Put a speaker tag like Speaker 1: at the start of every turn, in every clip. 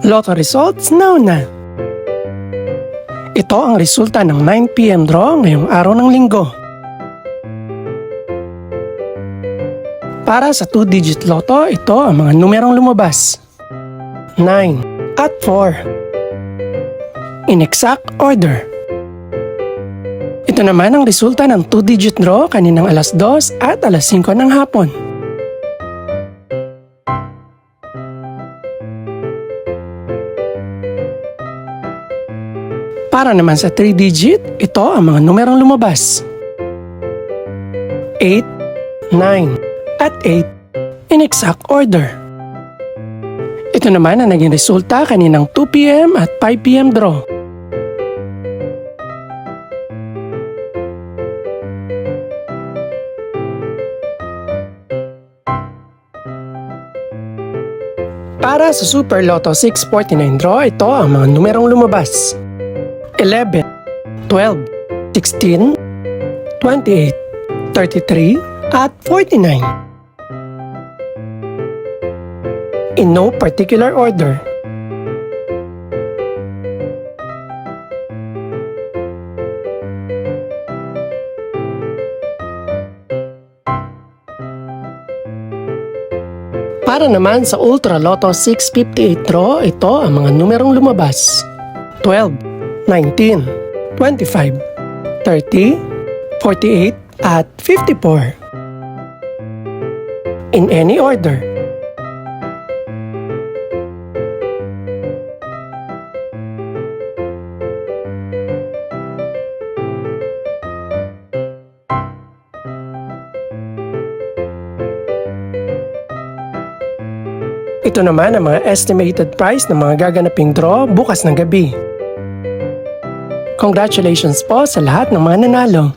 Speaker 1: Lotto results now na. Ito ang resulta ng 9 PM draw ngayong araw ng linggo. Para sa 2-digit lotto, ito ang mga numerong lumabas. 9 at 4. In exact order. Ito naman ang resulta ng 2-digit draw kaninang alas 2 at alas 5 ng hapon. Para naman sa 3-digit, ito ang mga numerong lumabas. 8, 9, at 8 in exact order. Ito naman ang naging resulta kaninang 2 PM at 5 PM draw. Para sa Super Lotto 649 draw, ito ang mga numerong lumabas. 11, 12, 16, 28, 33, at 49. In no particular order. Para naman sa Ultra Lotto 658 draw, ito ang mga numerong lumabas. 12, 19, 25, 30, 48, at 54. In any order. Ito naman ang mga estimated price ng mga gaganaping draw bukas ng gabi. Congratulations po sa lahat ng mga nanalo.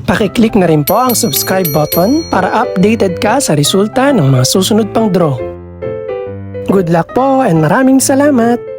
Speaker 1: Pakiclick na rin po ang subscribe button para updated ka sa resulta ng mga susunod pang draw. Good luck po and maraming salamat!